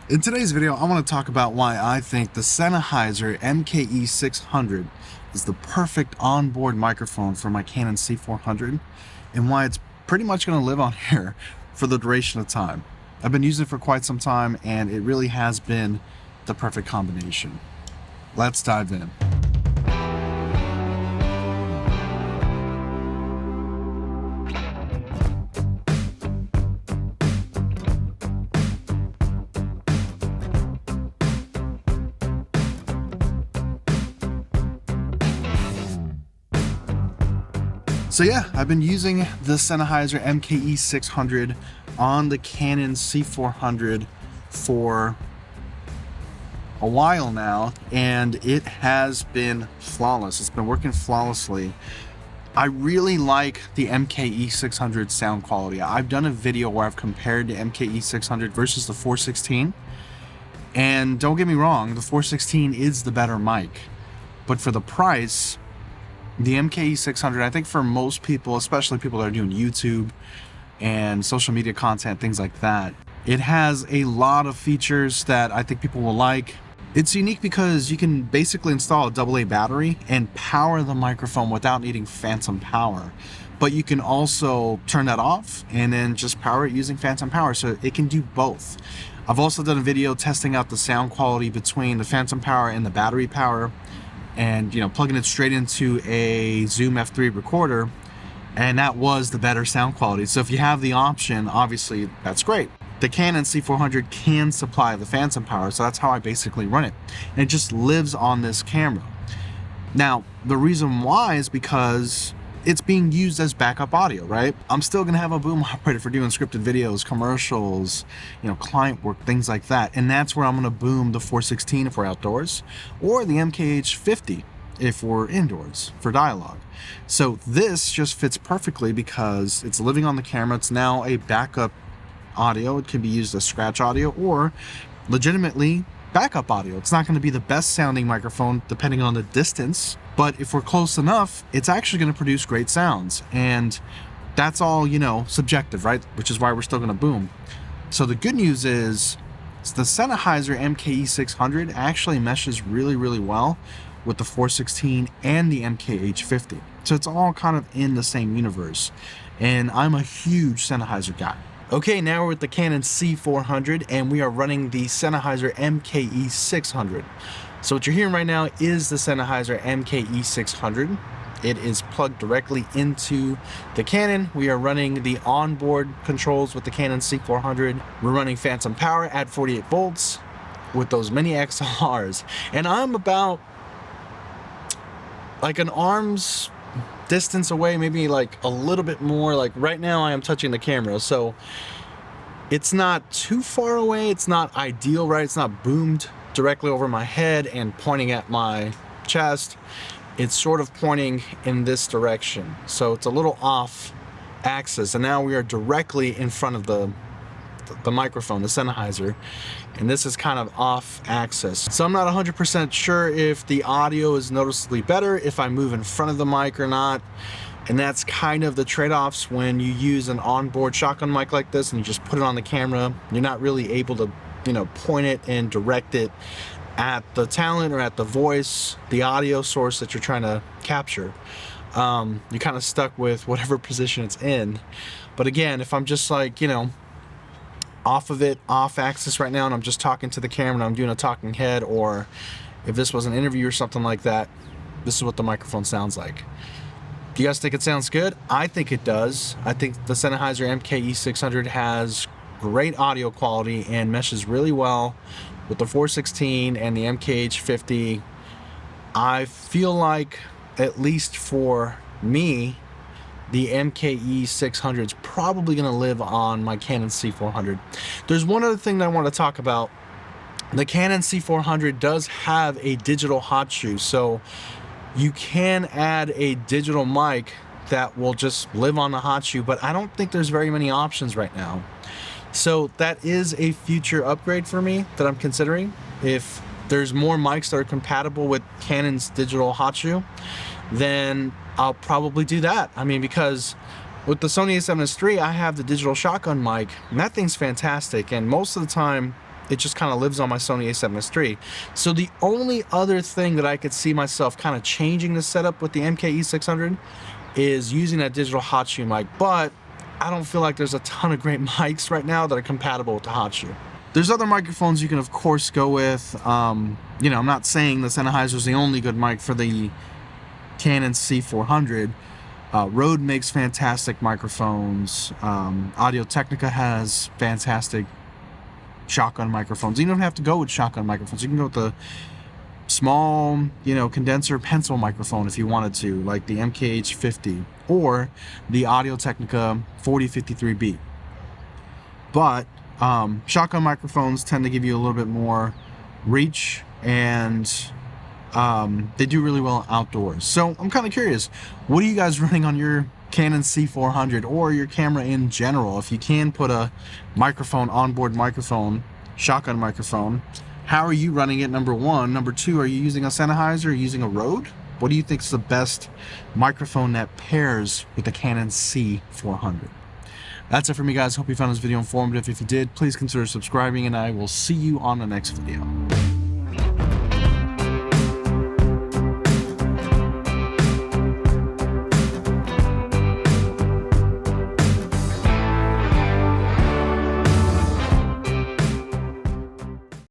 In today's video, I want to talk about why I think the Sennheiser MKE 600 is the perfect onboard microphone for my Canon C400 and why it's pretty much going to live on here for the duration of time. I've been using it for quite some time and it really has been the perfect combination. Let's dive in. So yeah, I've been using the Sennheiser MKE 600 on the Canon C400 for a while now, and it has been flawless. It's been working flawlessly. I really like the MKE 600 sound quality. I've done a video where I've compared the MKE 600 versus the 416, and don't get me wrong, the 416 is the better mic, but for the price, the MKE 600, I think for most people, especially people that are doing YouTube and social media content, things like that, it has a lot of features that I think people will like. It's unique because you can basically install a AA battery and power the microphone without needing phantom power. But you can also turn that off and then just power it using phantom power, so it can do both. I've also done a video testing out the sound quality between the phantom power and the battery power, and plugging it straight into a Zoom F3 recorder, and that was the better sound quality. So if you have the option, obviously that's great. The Canon C400 can supply the phantom power, so that's how I basically run it, and it just lives on this camera. Now the reason why is because it's being used as backup audio, right? I'm still gonna have a boom operator for doing scripted videos, commercials, client work, things like that. And that's where I'm gonna boom the 416 if we're outdoors, or the MKH50 if we're indoors for dialogue. So this just fits perfectly because it's living on the camera. It's now a backup audio. It can be used as scratch audio or legitimately backup audio. It's not going to be the best sounding microphone depending on the distance, but if we're close enough, it's actually going to produce great sounds. And that's all, subjective, right? Which is why we're still going to boom. So the good news is the Sennheiser MKE 600 actually meshes really, really well with the 416 and the MKH50. So it's all kind of in the same universe. And I'm a huge Sennheiser guy. Okay, now we're with the Canon C400 and we are running the Sennheiser MKE 600. So what you're hearing right now is the Sennheiser MKE 600. It is plugged directly into the Canon. We are running the onboard controls with the Canon C400. We're running phantom power at 48 volts with those mini XLRs. And I'm about like an arm's distance away, maybe like a little bit more. Like right now I am touching the camera, so it's not too far away. It's not ideal, right? It's not boomed directly over my head and pointing at my chest. It's sort of pointing in this direction, so it's a little off axis, and now we are directly in front of the microphone, the Sennheiser, and this is kind of off axis. So I'm not 100% sure if the audio is noticeably better if I move in front of the mic or not. And that's kind of the trade-offs when you use an onboard shotgun mic like this and you just put it on the camera. You're not really able to, point it and direct it at the talent or at the voice, the audio source that you're trying to capture. You're kind of stuck with whatever position it's in. But again, if I'm just like, off axis right now and I'm just talking to the camera and I'm doing a talking head, or if this was an interview or something like that, this is what the microphone sounds like. Do you guys think it sounds good? I think it does. I think the Sennheiser MKE 600 has great audio quality and meshes really well with the 416 and the MKH50. I feel like, at least for me, the MKE 600 is probably going to live on my Canon C400. There's one other thing that I want to talk about. The Canon C400 does have a digital hot shoe, so you can add a digital mic that will just live on the hot shoe, but I don't think there's very many options right now. So that is a future upgrade for me that I'm considering. If there's more mics that are compatible with Canon's digital hot shoe, then I'll probably do that. I mean, because with the Sony a7S III, I have the digital shotgun mic, and that thing's fantastic. And most of the time, it just kind of lives on my Sony a7S III. So the only other thing that I could see myself kind of changing the setup with the MKE 600 is using that digital hot shoe mic, but I don't feel like there's a ton of great mics right now that are compatible with the hot shoe. There's other microphones you can of course go with. You know, I'm not saying the Sennheiser is the only good mic for the Canon C400. Rode makes fantastic microphones. Audio-Technica has fantastic shotgun microphones. You don't have to go with shotgun microphones. You can go with the small, you know, condenser pencil microphone if you wanted to, like the MKH50 or the Audio-Technica 4053B. But shotgun microphones tend to give you a little bit more reach, and they do really well outdoors. So I'm kind of curious, what are you guys running on your Canon C400 or your camera in general? If you can put a microphone, onboard microphone, shotgun microphone, how are you running it, number one? Number two, are you using a Sennheiser or using a Rode? What do you think is the best microphone that pairs with the Canon C400? That's it for me, guys. Hope you found this video informative. If you did, please consider subscribing, and I will see you on the next video.